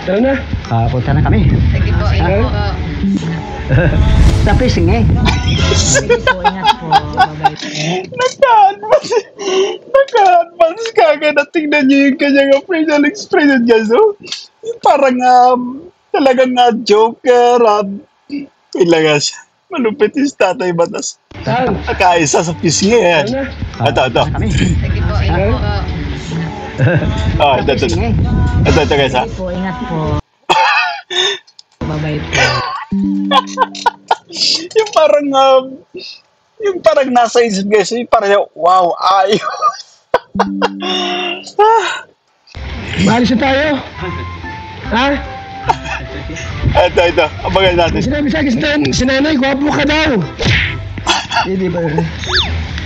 Tara na. Punta na kami. Sige po, ingat po. Tapi singe. Sige po, ingat po. Bye-bye. Naka-advance kagad na tingnan niyo yung kanyang facial expression, guys, oh. Parang talagang joker. Kailangan siya. Malupit yung tatay batas. Nakaisa sa pisngi, yan. Ito. Sige po, ingat po. Ito, guys, ha. Sige po, ingat po. Bye-bye po. yung parang nasa isip, guys, yung parang, wow, ayos. Maalis na tayo. Ha? Ito. Abangan natin. Sinabi sa akin si nanay, gwapo ka daw. Hindi ba?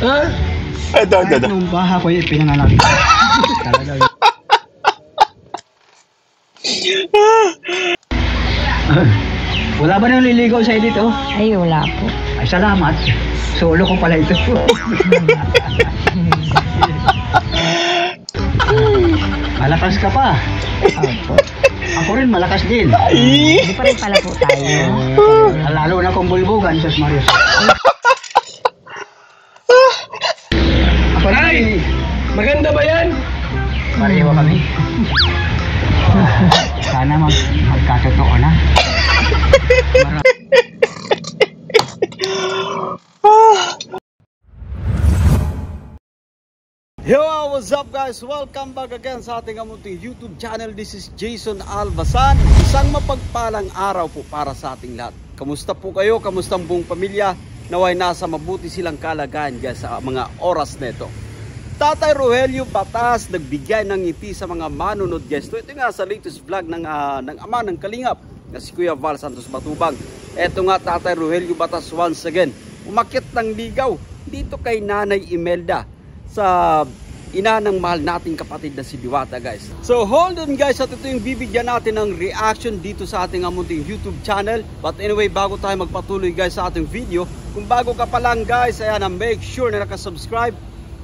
Ha? Ito. Nung baha ko yung pinanganak. Talaga yun. Wala ba nang liligaw sa dito? Ay, wala po. Ay, salamat. Solo ko pala ito. Malakas ka pa. Opo. Ako rin malakas din. Hindi pa rin pala po tayo. Lalo na kung bulbugan, Sus Marius. Ako rin. Maganda ba yan? Pareho kami. Sana magkatotoo na. Yo, what's up guys? Welcome back again sa ating amunting YouTube channel. This is Jason Albasan. Isang mapagpalang araw po para sa ating lahat. Kamusta po kayo? Kamusta ang buong pamilya? Naway nasa mabuti silang kalagayan guys sa mga oras neto. Tatay Rogelio Batas nagbigay ng ngiti sa mga manunod guys. Ito nga sa latest vlog ng ama ng Kalingap na si Kuya Val Santos Matubang. Ito nga Tatay Rogelio Batas once again umakyat ng ligaw dito kay Nanay Imelda sa ina ng mahal nating kapatid na si Diwata guys. So hold on guys at ito yung bibigyan natin ng reaction dito sa ating amunting YouTube channel. But anyway, bago tayo magpatuloy guys sa ating video, kung bago ka pa lang guys, ayan, make sure na nakasubscribe,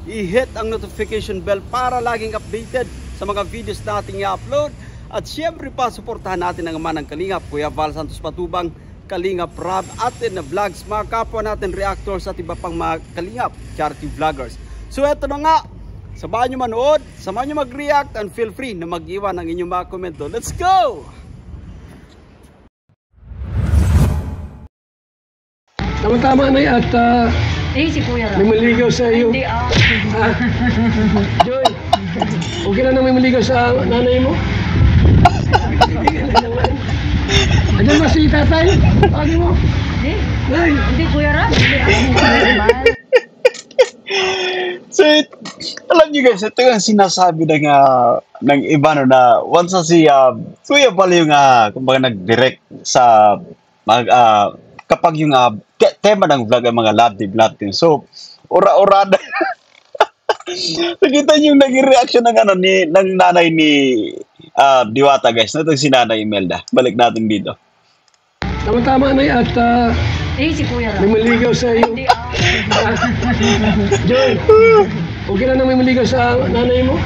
i-hit ang notification bell para laging updated sa mga videos nating i-upload. At syempre pa, suportahan natin ang ama ng Kalingap, Kuya Val Santos Matubang, Kalingap Rob, atin na vlogs, mga kapwa natin reactors at iba pang mga Kalingap charity vloggers. So eto na nga, samahan nyo manood, samahan nyo mag-react, and feel free na mag-iwan ng inyong mga komento. Let's go! Tama-tama na yan at Si Kuya Ram. may maligaw sa iyo. Hindi, Joy, okay na may maligaw sa nanay mo? Andiyan ba si tatay? Tawagin mo. Nay. Hindi, Kuya Ram. Hindi, So, alam niyo guys, ito yung sinasabi ng iba no, na once na si Kuya pala yung kumbaga nag-direct sa kapag yung tema ng vlog ay mga love team. So, ora-orada. Nakita niyo yung naging reaction ng nanay ni Diwata guys. Ito si Nanay Imelda. Balik natin dito. Tama-tama na yan at si Kuya Ram. may maligaw sa iyo. Hindi, Joy, okay na may maligaw sa nanay mo?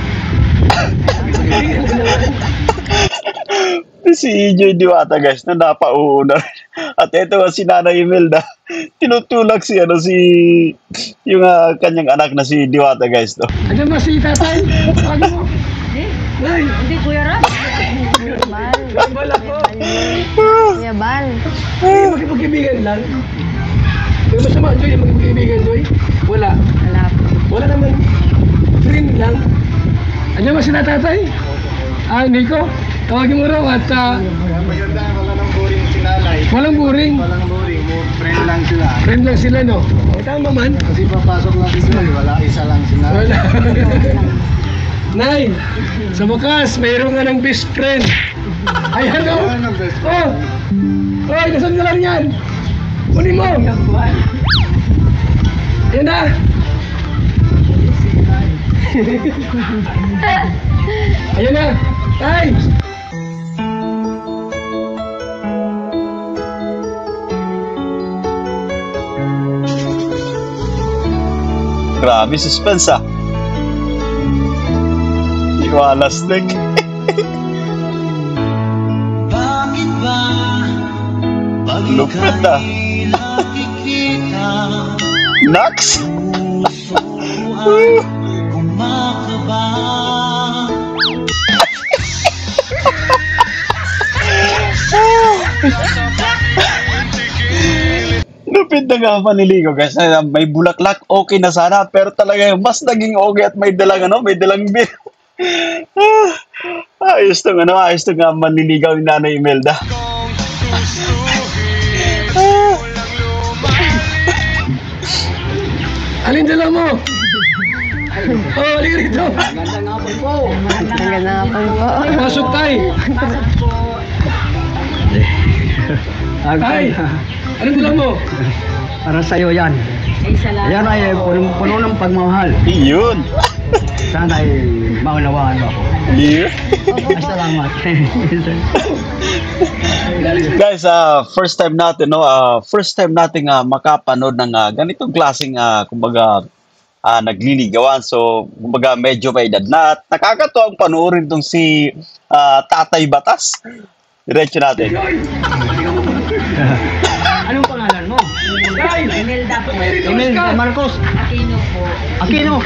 Si Joy Diwata guys na napauuna. At ito si Nanay Imelda. Tinutulak yung kanyang anak na si Diwata guys to. Andiyan ba si tatay? Tawagin mo. Nay. Hindi, Kuya Ram. Bal ako. Kuya Bal. Magkaibigan lang. May masama, Joy, magkaibigan, Joy? Wala. Wala po. Wala naman. Friend lang. Andiyan ba si tatay? Nico, tawagin mo raw at Maganda, wala nang boring si nanay. walang boring. Walang boring, friend lang sila. Friend lang sila, no? O, tama man. Kasi papasok lang si Joy, wala isa lang si nanay. Wala. Nay, sa wakas, mayroon nga ng best friend. Ayan, o. Yan ang best Oh! Oy, nasaan ka lang yan? Kunin mo! Ayan na! Ayan na! Tay! Grabe, suspense Iwalas, Nick. Lupit na. Nax? Lupit na nga maniligo guys. May bulaklak, okay na sana. Pero talaga mas naging okay at may dalang beer. Ayos to nga manliligaw ni Nanay Imelda. Alin dala mo? Oh, halika rito. Magandang hapon po. Pasok tayo. Ay, anong dala mo? Para sa'yo yan. Ay, salamat. Yan ay puno ng pagmamahal. Yun. Sana ay maunawaan mo ako. Yeah. Ay, salamat. Guys, first time natin makapanood ng ganitong klaseng kumbaga nagliligawan. So, kumbaga medyo may edad na at nakakatuwang panoorin tong si Tatay Batas. Diretso natin. Anong pangalan mo? Imelda po. Imelda Marcos. Aquino po. Aquino.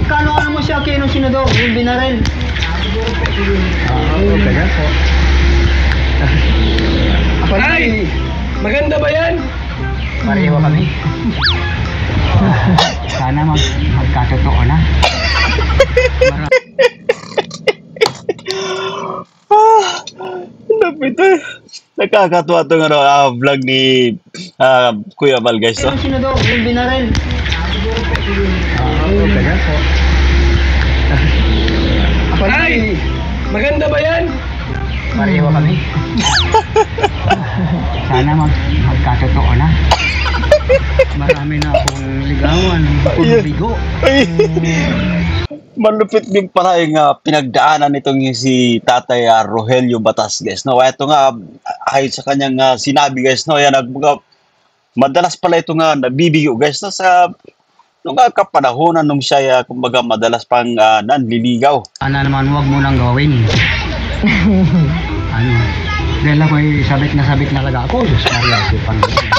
Kano mo si Aquino Senador? Yung binaril. Kaya po. Ay, maganda ba yan? Pareho kami. Sana magkatotoo na. Lapit nakakatuwa itong vlog ni Kuya Val guys. Aquino Senador, yung binaril. Kaya po. Ay, maganda ba yan? Pareho kami. Sana magkatotoo na. Marami na akong ligawan. Bigo. Ay, malupit din pala yung pinagdaanan nitong si Tatay Rogelio Batas guys. No, ito nga ayon sa kanyang sinabi guys, no, yan madalas pala ito nga nabibigo guys, no, sa nung kapanahonan nung siya kumbaga madalas pang nanliligaw. Sana naman huwag mo nang gawin. Ano? Dahil ako ay sabik na laga ako. Diyos Maria, si Panginoon.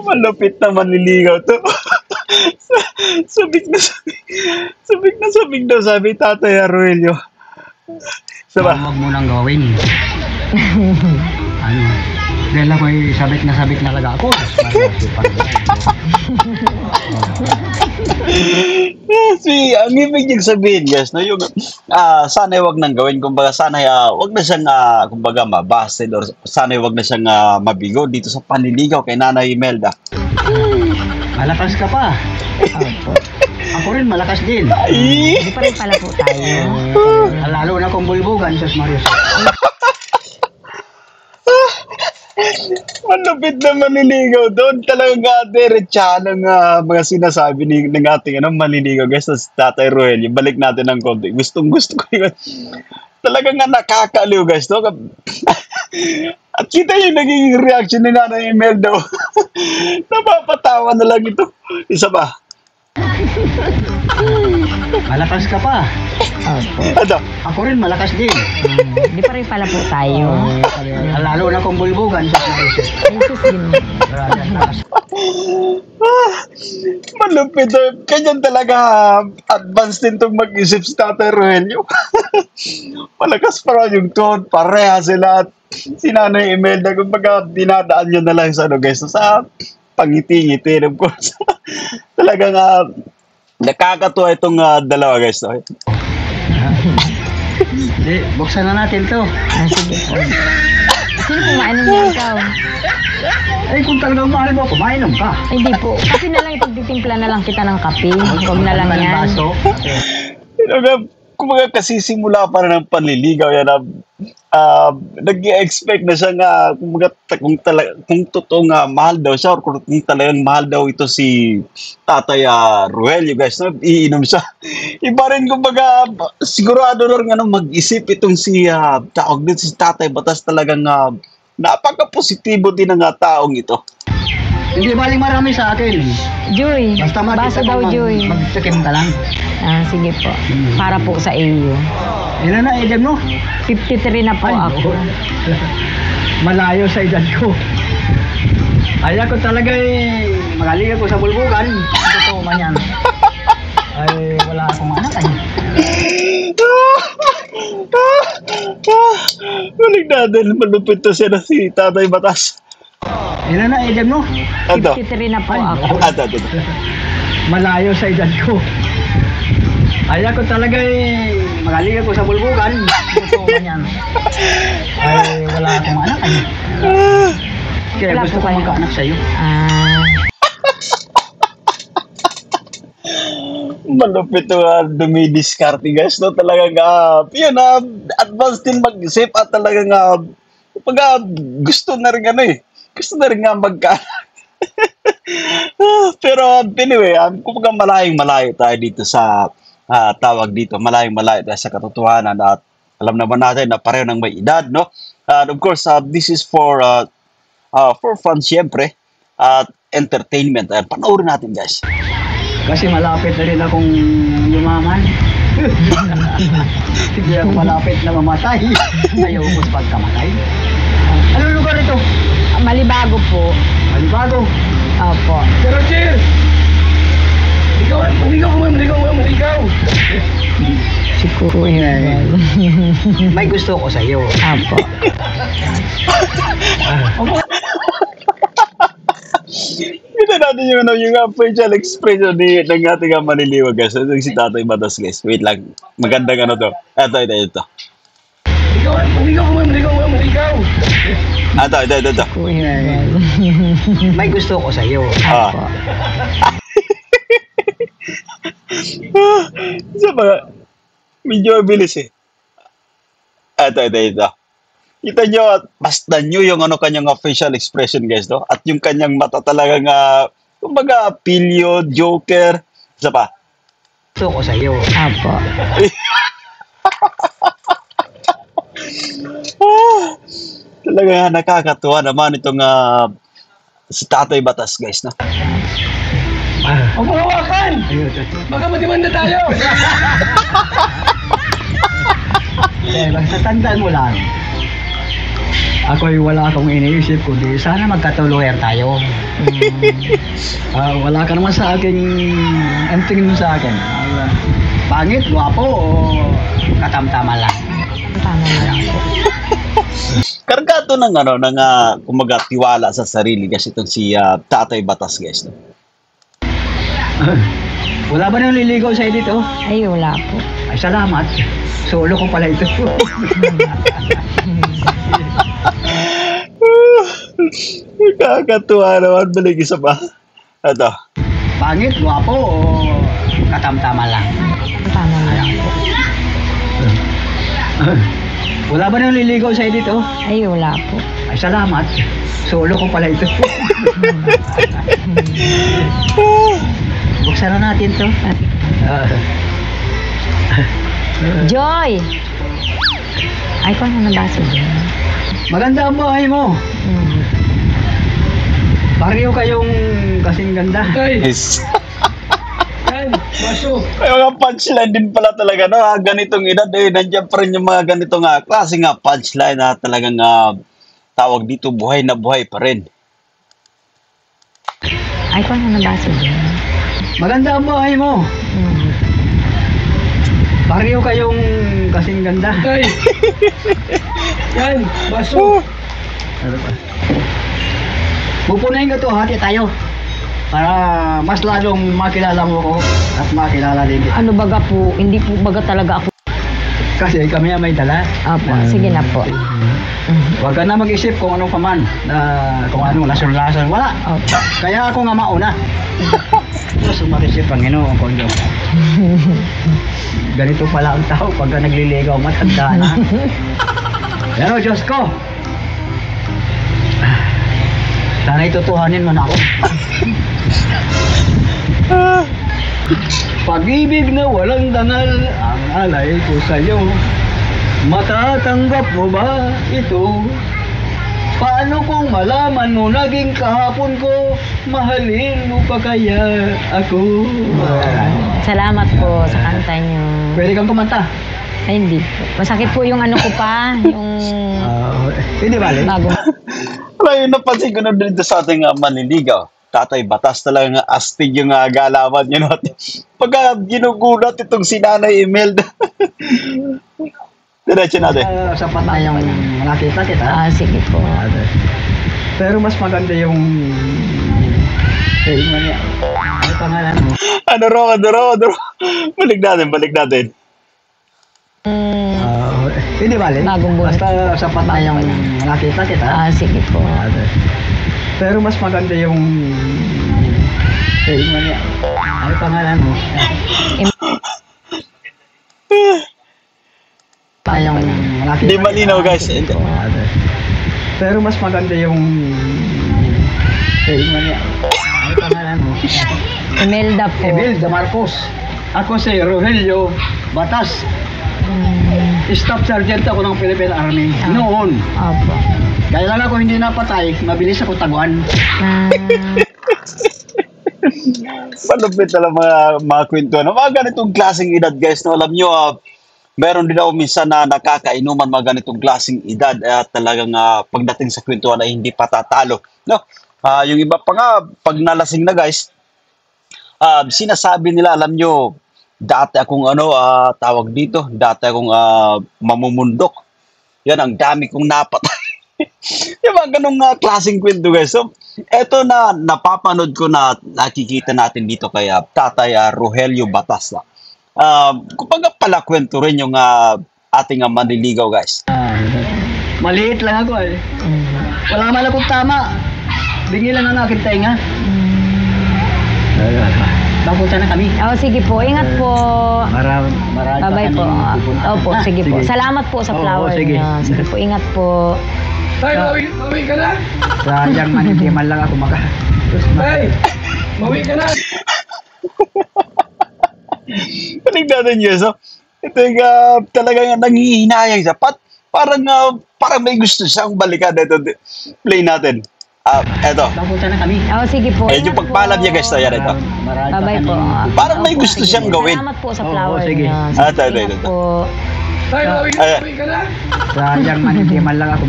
Malupit na manliligaw to. sabik na sabi Tatay Rogelio. Saba. Huwag mo nang gawin. Ano? Dahil ako ay sabik na laga ako. Diyos Maria, si Panginoon. Ang ibig niyang sabihin guys, no, yung sana wag nang gawin, kumbaga sana wag na siyang kumbaga mabasted or sana wag na siyang mabigo dito sa panliligaw kay Nanay Imelda. Malakas ka pa. Ako rin malakas din. Hindi pa rin pala po tayo. Lalo na kung bulbugan, Diyos Maria. Malupit na manliligaw doon. Talagang diretsa ng mga sinasabi ng ating manliligaw guys sa Tatay Rogelio. Balik natin ng konti. Gustong gusto ko yun. Talagang nakakaliw guys. No? At kita yung naging reaction ni Nanay Imelda. Napapatawa na lang ito. Isa pa. Malakas ka pa. Ano? Ako rin malakas din. Hindi pa rin pala po tayo. Lalo na kung bulbugan, Diyos Maria. Jesus yun. Malupit. Ganyan talaga advanced din itong mag-isip si Tatay Rogelio. Malakas pa rin yung tone. Pareha sila at si Nanay Imelda. Kumbaga dinadaan nyo na lang sa guys. Sa pangiti-ngiti. Of course. Talagang nakakatuwa itong dalawa guys. Okay? Hindi, buksan na natin to. Sige po. Sino kumain mo ikaw? Ay, kung talagang mahal mo, kumainom ka. Ay, di po. Kasi na lang ipagtitimpla na lang kita ng kape. Huwag na lang yan. Baso. Kumbaga kasi simula pa rin ang panliligaw yan nag-expect na siya nga kumbaga kung totoong mahal daw siya or kung talagang mahal daw ito si Tatay Rogelio guys, no? Iinom siya. Iba rin kumbaga sigurado rin mag-isip itong si tawag din si Tatay Batas, talagang napaka-positibo din ng taong ito. Hindi baling marami sa akin. Joy. Basta Basa daw, Joy. Magsikim ka lang. Sige po. Para po sa iyo. Ilan na edad mo? 53 na po ako. Malayo sa edad ko. Ay ako talaga magaling ako sa bulbugan. Totoo man yan. Ay wala akong anak ay. Balik natin, malupit to siya na si Tatay Batas. Ilan na edad mo? Ato. 53 na po ako. Ato. Malayo sa edad ko. Ay ako talaga magaling ako sa bulbugan. Totoo man yan. Ay wala akong anak ay. Kaya Wala gusto po ko kayo. magkaanak sa'yo. Malupit to dumidiskarte guys, no? Talagang, yun, advance din mag-isip at talagang, pag gusto na rin gusto na rin nga magka. Pero anyway, kumbaga malayong-malayo tayo dito sa tawag dito, malayong-malayo tayo sa katotohanan at alam naman natin na pareho ng may edad, no? And of course, this is for fun syempre at entertainment. Ayan, panoorin natin guys. Kasi malapit na rin akong yumaman. Hindi ako malapit na mamatay. Ayaw ko sa pagkamatay. Anong lugar ito? Malibago po. Malibago. Opo. Pero cheers! Maligaw. Si Kuya. May gusto ko sa iyo. Opo. Kita natin yung facial expression ng ating maniliwag guys. Ito si Tatay Batas guys. Wait lang. Magandang ano to. Ito. Maligaw. Ito. Kuya. May gusto ko sa iyo. Opo. Isa pa, medyo bilis eh. Ito. Kita nyo, basta nyo yung kanyang facial expression guys, no? At yung kanyang mata talagang, kumbaga, pilyo, joker. Isa pa. Gusto ko sa iyo. Opo. Talaga nakakatuwa naman itong si Tatay Batas guys, no? Huwag mo hawakan! Baka madimanda tayo! Basta tandaan mo lang. Ako'y wala akong iniisip kundi sana magkatuluyan tayo. Wala ka naman sa akin, ang tingin mo sa akin? Pangit, gwapo o katamtama lang? Tama lang po. Kargato ng kumbaga tiwala sa sarili kasi itong si Tatay Batas guys, no? Wala ba nang liligaw sa'yo dito? Ay, wala po. Ay, salamat. Solo ko pala ito. Kakatuwa naman. Balik isa pa. Ito. Pangit, gwapo o katamtama lang? Tama lang po. Wala ba nang liligaw sa'yo dito? Ay, wala po. Ay, salamat. Solo ko pala ito. Buksan na natin to. Joy! Ay, kung ano nabasa dyan? Maganda ang bahay mo. Pareho kayong kasing ganda. Tay, Yes. yan, baso. May mga punchline din pala talaga, no? Ganitong edad, nandiyan pa rin yung mga ganitong klase punchline na talagang tawag dito, buhay na buhay pa rin. Ay, kung ano nabasa dyan? Maganda ang bahay mo. Pareho kayong kasing ganda. Tay, yan, baso. Pupunayin ko to, hati tayo. Para mas lalong makilala mo ko at makilala din kita. Ano baga po? Hindi po baga talaga ako. Kasi kami may dala. Opo, sige na po. Huwag ka na mag-isip kung anong paman. Kung anong lason-lason. Wala. Opo. Kaya ako nga mauna. Tapos mag-isip Panginoon ko Diyos. Ganito pala ang tao pagka nagliligaw, matanda na. Pero Diyos ko, sana itutuhanin mo na ako. Pag-ibig na walang dangal ang alay ko sa'yo. Matatanggap mo ba ito? Paano kung malaman mo naging kahapon ko? Mahalin mo pa kaya ako? Salamat po sa kanta niyo. Pwede kang kumanta. Ay, hindi po. Masakit po yung ano ko pa, yung Hindi bali. bagong Wala yung napansin ko na dito sa ating manliligaw. Tatay, batas talaga nga astig yung galawan nyo natin. Pagka ginugulat itong si Nanay Imelda. Diretso natin. Sapat na yung nakita kita. sige po. Pero mas maganda yung niya. Ano pangalan mo? Ano raw. Balik natin. Hindi bali. Bagong buhay. Basta sapat na yung nakita kita. Sige po. Pero mas maganda yung niya. Ano pangalan mo? Yung nakita Hindi malinaw guys. Pero mas maganda yung niya. Ano pangalan mo? Imelda po. Imelda Marcos. Ako si Rogelio Batas. Staff Sergeant ako ng Philippine Army. Noon. Opo. Kaya lang ako hindi napatay, mabilis ako taguan. Malupit talaga mga kwentuhan. Mga ganitong klaseng edad guys. No, alam nyo, meron din ako minsan na nakakainuman mga ganitong klaseng edad at talagang pagdating sa kwentuhan ay hindi patatalo. No? Yung iba pa nga, pag nalasing na guys, sinasabi nila, alam nyo, dati akong dati akong mamumundok. Yan, ang dami kong napatay. Yung mga ganong klaseng kwento guys. So, eto na napapanood ko na nakikita natin dito kay Tatay Rogelio Batas. Kumbaga pala kwento rin yung ating manliligaw guys. Maliit lang ako eh. Wala man akong tama. Bingi lang ang aking tenga. Bakutan na kami. Sige po. Ingat po. Marami Bye-bye po. Opo, sige po. Salamat po sa flower sige. niyo. Sige po, ingat po. Tay, mawi ka na. Sayang man, hindi man lang ako Tay, mawi ka na. Balik natin yun. So, ito yung talagang nangihinayang siya. Parang may gusto siyang balikan. Ito, play natin. Eto. Bakutan na kami. Sige po. Yung pagpalad niya guys. Ayan ito. Bye-bye po. Parang may Opo, gusto sige siyang po. gawin. Salamat po sa flower sige. niyo. Ito. Ingat po. Tay, mawi ka na. Sayang man, hindi man lang ako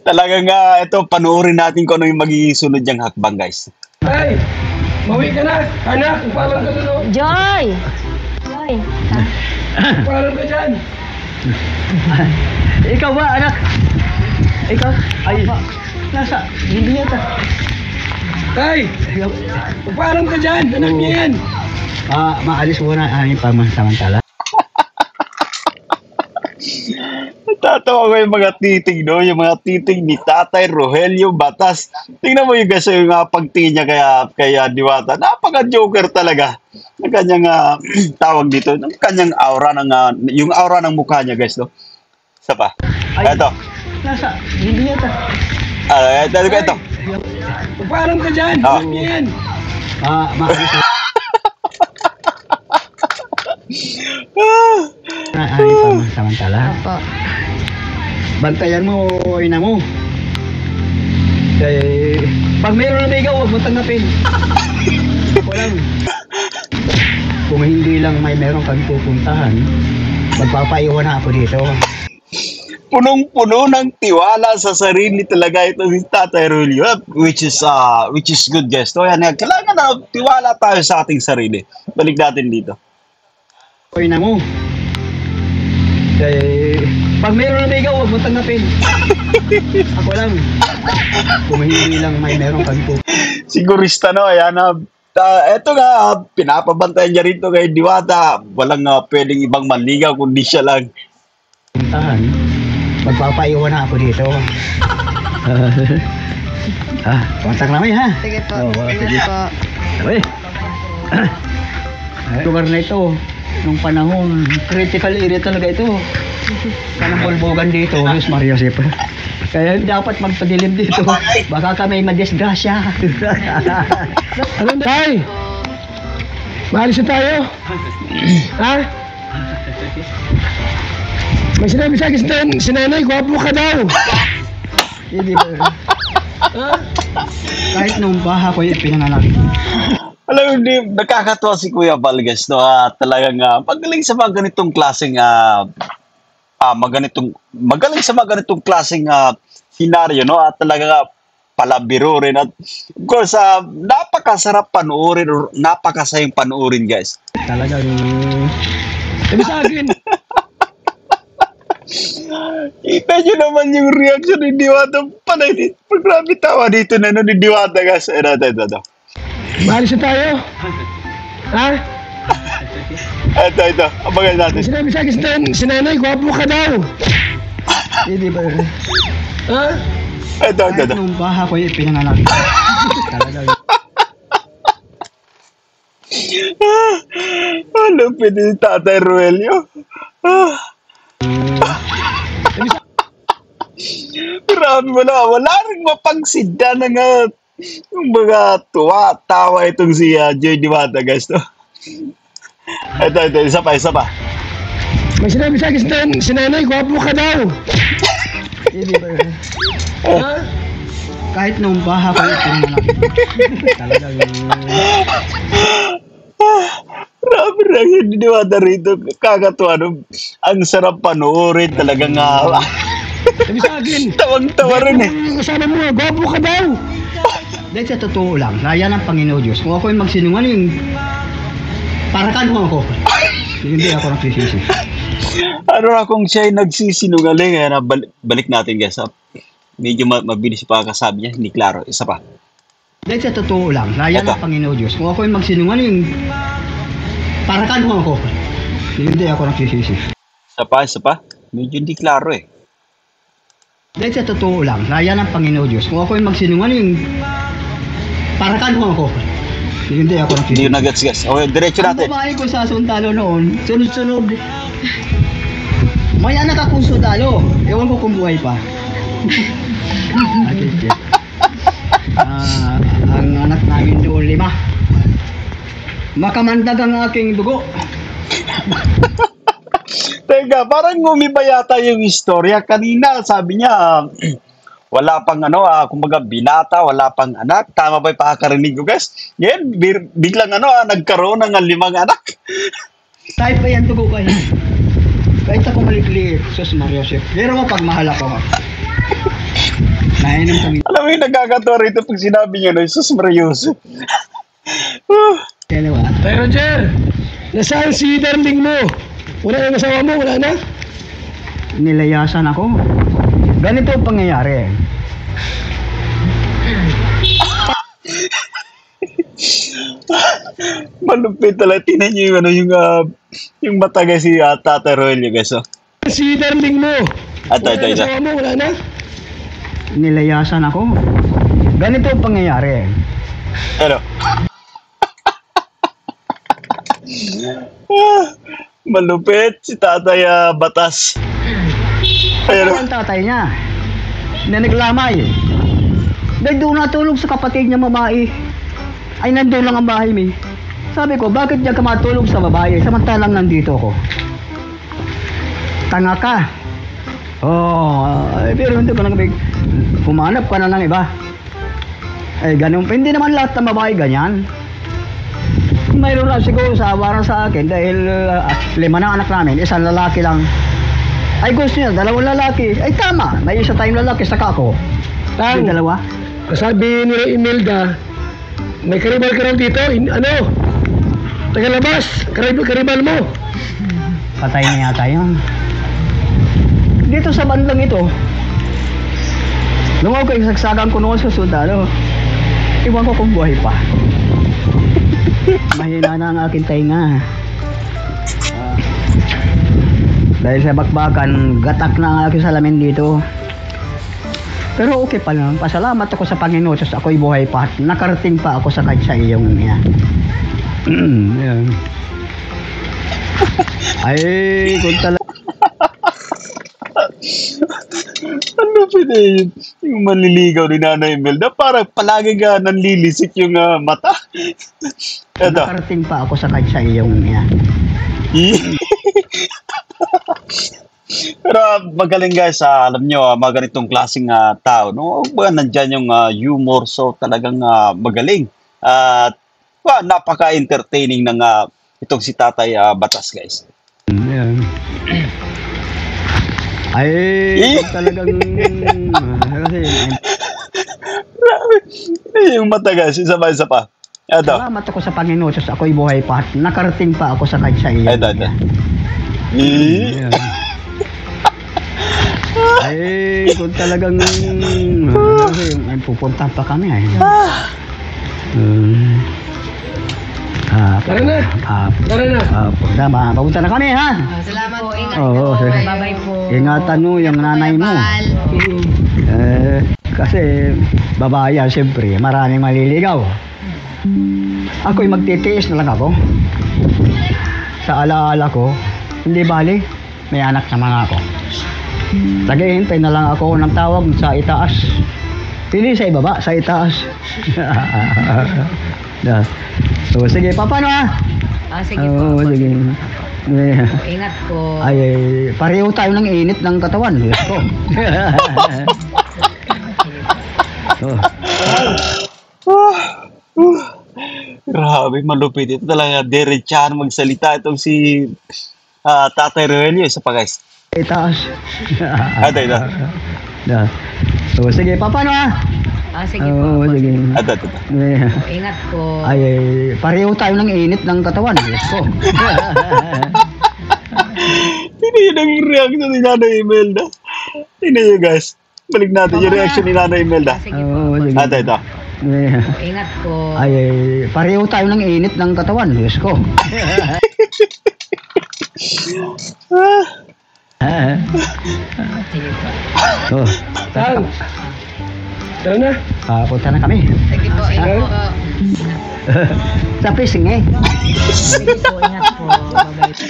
Talagang ito, panoorin natin kung ano yung magiging sunod niyang hakbang guys. Tay, mawi ka na. Anak, upalan ka doon. Joy! Upalan ka dyan. Ikaw ba, anak? Ikaw? Ay, nasa, hindi yata. Tay, upalan ka dyan. Anak niya yan. Maalis muna ang pagmansamantala. Tatawa ko yung mga titig, no? Yung mga titig ni Tatay Rogelio Batas. Tingnan mo yung guys, yung pagtingin niya kaya Diwata. Napaka-joker talaga. Ang kanyang tawag dito. Ang kanyang aura yung aura ng mukha niya, guys, no? Isa pa. Ito. Nasa, hindi yata. Ito. Upalan ka dyan. Anak niya yan. Maalis muna ang pagmansamantala. Opo. Bantayan mo, ina mo. Pag mayroon na ikaw, huwag mo tanggapin. Walang. Kung hindi lang meron kang pupuntahan, magpapaiwan na ako dito. Punong-puno ng tiwala sa sarili talaga ito si Tatay Rogelio, which is good, guys. So, yan, kailangan na tiwala tayo sa ating sarili. Balik natin dito. Ina mo. Pag mayroon na ikaw, huwag mo tanggapin. Ako lang. Kung hindi lang meron kang pupuntahan. Sigurista, no? Ayan na. Eto nga, pinapabantayan niya rito kay Diwata. Walang pwedeng ibang manligaw kundi siya lang. Magpapaiwan na ako dito. Kontak namin ha. Sige po. Sige po. Uy. Lugar na ito, nung panahon, critical area talaga ito. Kanang bulbugan dito, Luis Mario Josep. Kaya dapat magpadilim dito. Baka kami madisgrasya. Ano na? Tay, maalis na tayo. Ha? May sinabi sa akin si nanay, gwapo ka daw. Hindi ba? Kahit nung baha ko yung pinanganak. Alam mo, hindi, nakakatuwa si Kuya Valgas, no? Talagang magaling sa mga ganitong klaseng magaling sa mga ganitong klaseng senaryo, no? At talaga palabiro rin. At of course, napakasarap panoorin or napakasayang panoorin, guys. Talagang Sabi sa akin, Kita nyo naman yung reaction ni Diwata. Panay dito. Grabe tawa dito na ni Diwata, guys. Ito. maalis na tayo. Ha? Ito. Abangan natin. Sinabi sa akin si nanay, gwapo ka daw. hindi ba Ha? Ito. kahit nung baha ko yung pinanganak. Talagang Lupit ni Tatay Ruelio. Grabe, wala rin mapagsida ng yung mga tuwa, tawa itong si Joy Diwata, guys. No? Ito, isa pa. May sinabi sa akin si nanay, gwapo ka daw. hindi ba Ha? kahit nung baha ko yung pinanganak. Talagang Grabe reaction ni Diwata rito. Kakatuwa. No? Ang sarap panoorin. Talagang Sabi sa akin, tawang-tawa rin eh. kasama mo, gwapo ka daw. dahil sa totoo lang, raya ng Panginoon Diyos, kung ako yung magsinungaling, para mo ako. Hindi ako nagsisisi. Ano na kung siya ay nagsisinungaling, balik natin, guys. Medyo mabilis pa kasabi niya, hindi klaro. Isa pa. Dahil sa totoo lang, raya Ito. ng Panginoon Diyos, kung ako yung magsinungaling, para mo ako. Hindi ako nagsisisi. Isa pa. Medyo hindi klaro eh. Dahil sa totoo lang, raya ng Panginoon Diyos, kung ako yung magsinungaling, para mo ako. Hindi ako Hindi nagsisisi. yun na-gets, guys. Okay, diretso Ang natin. babae ko sa sundalo noon, sunod-sunod. May anak akong sundalo. Ewan ko kung buhay pa. Ang anak namin doon 5. Makamandag ang aking dugo. Teka, parang umiba yata yung istorya. Kanina, sabi niya, wala pang kumbaga binata, wala pang anak. Tama ba yung pakakarinig ko, guys? Ngayon, biglang nagkaroon ng 5 anak. Kahit pa yan dugo kayo. Kahit ako malikli, Sus Mario Joseph. Pero mapagmahal ako. Nainom kami. Alam mo yung nagkakatawa rito pag sinabi niya, no, Jesus Marius. Kaya ba? Tay Roger, nasaan si darling mo? Wala na asawa mo, wala na? Nilayasan ako. Ganito ang pangyayari. Malupit talaga. Tingnan niyo yung mata guys si Tata Roelio, guys. Oh. Si darling mo, Ito. wala na asawa mo, wala na? Nilayasan ako. Ganito ang pangyayari. Ano? Malupit si Tatay Batas. Ano ang tatay niya? Na naglamay. Dahil doon natulog sa kapatid niya babae. Ay nandun lang ang bahay mi. Sabi ko, bakit diyan ka matulog sa babae? Samantalang nandito ako. Tanga ka. Pero hindi ko nang humanap ka na ng iba. Ganun pa. Hindi naman lahat ng babae ganyan. Mayroon lang siguro sa awaran sa akin dahil 5 na anak namin, isang lalaki lang. Ay gusto niya, 2 lalaki. Ay tama, may isa tayong lalaki, saka ako. Tang, Yung 2. sabi ni Imelda, may karibal ka raw dito, tagalabas, karibal mo. Patay na yata yun. Dito sa bandang ito, nung ako isagsagan ko noon sa sundalo, iwan ko kung buhay pa. Mahina na ang aking tainga. Dahil sa bakbakan, gatak na ang aking salamin dito. Pero okay pa lang. Pasalamat ako sa Panginoon. Diyos, ako'y buhay pa. Nakarating pa ako sa iyong yan. Yan. Ay, kung talaga. Ano yun? Yung manliligaw ni Nanay Imelda, parang palagi ka nanlilisik yung mata. Ito. Nakarating pa ako sa iyong yan. Pero magaling guys, alam nyo, mga ganitong klaseng tao, no? Nandyan yung humor, so talagang magaling. At napaka-entertaining ng itong si Tatay Batas, guys. Yan. Ay, talagang kasi Yung mata, guys, isa pa. Ito. salamat ako sa Panginoon Diyos, ako'y buhay pa at nakarating pa ako sa kahit sa iyo. Ito. Yan. Ay, kung talagang kasi may pupunta pa kami ay. Tara na. Tara na. Papunta na kami ha. Salamat po. Ingat Oo, po. sir. Bye-bye po. Ingatan mo yung nanay mo. Kasi babae yan, siyempre, maraming maliligaw. Ako'y magtitiis na lang ako. Sa alaala ko, hindi bali, may anak naman ako. Tagahintay na lang ako ng tawag sa itaas. Pili sa ibaba, sa itaas. So, sige, paano ha? Sige Oo, po. sige. Ingat po. Ay, pareho tayo ng init ng katawan. Diyos ko. Grabe, malupit. Ito talaga, diretsahan magsalita itong si Tatay Rogelio. Isa pa, guys. Itaas. Ito. So, sige, paano ha? Sige Oo, po. sige. Ito. Ingat po. Ay, pareho tayo ng init ng katawan. Diyos ko. Hindi yun ang reaction ni Nanay Imelda. Tingnan nyo, guys. Balik natin yung reaction ni Nanay Imelda. Sige Oo, po. sige. Ito. Ingat po. Ay, pareho tayo ng init ng katawan. Diyos ko. Sige po. Oh, Saan? Tara na. punta na kami. Sige po. Ingat po. Sa fishing eh. Sige po. Ingat po. Bye-bye po.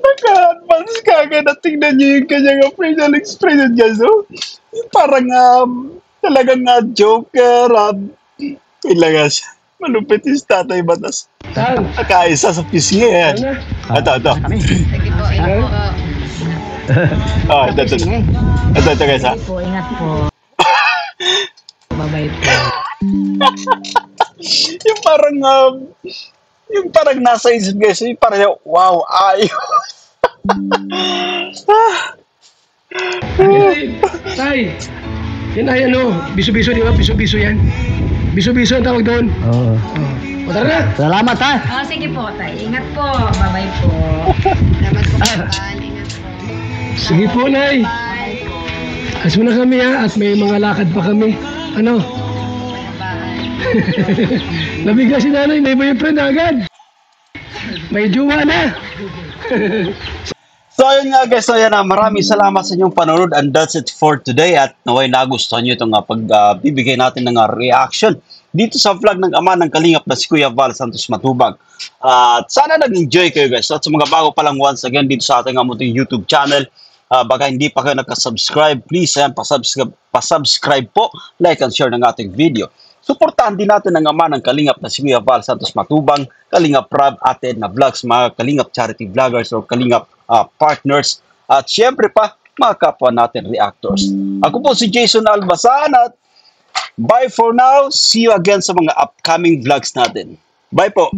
Naka-advance kagad na tingnan nyo yung kanyang facial expression, guys. Oh. Yung parang talagang joker. Wait lang, guys. Malupit yung Tatay Batas. Saan? Nakaisa sa pisngi eh. Tara na. Ito. Kami. Sige po. Ingat po. Ito. Fishing eh. Ito, guys. Sige po. Ingat po. Bye-bye po. Yung parang nasa isip, guys. Yung parang, wow, ayaw. Tay. Yan ay biso-biso di ba? Biso-biso yan. Biso-biso ang tawag doon. Oo. O tara na. Salamat ha. Sige po. Ingat po. Bye-bye po. Salamat po. Ingat po. Sige po, Nay. Bye po. As mo na kami ha, at may mga lakad pa kami. Ano? Nabigla si nanay, may boyfriend na agad. May jowa na. So ayun nga, guys, so yan maraming salamat sa inyong panonood, and that's it for today. At naway nagustuhan nyo itong pagbibigay natin ng reaction dito sa vlog ng ama ng Kalingap na si Kuya Val Santos Matubang. At sana nag-enjoy kayo, guys. At sa mga bago pa lang, once again dito sa ating amunting YouTube channel, baka hindi pa kayo nakasubscribe, please pasubscribe po, like and share ng ating video. Suportahan din natin ang ama ng Kalingap na si Kuya Val Santos Matubang, Kalingap Rob, Ate na Vlogs, mga Kalingap Charity Vloggers o Kalingap partners, at syempre pa mga kapwa natin reactors. Ako po si Jason Albasan at bye for now. See you again sa mga upcoming vlogs natin. Bye po!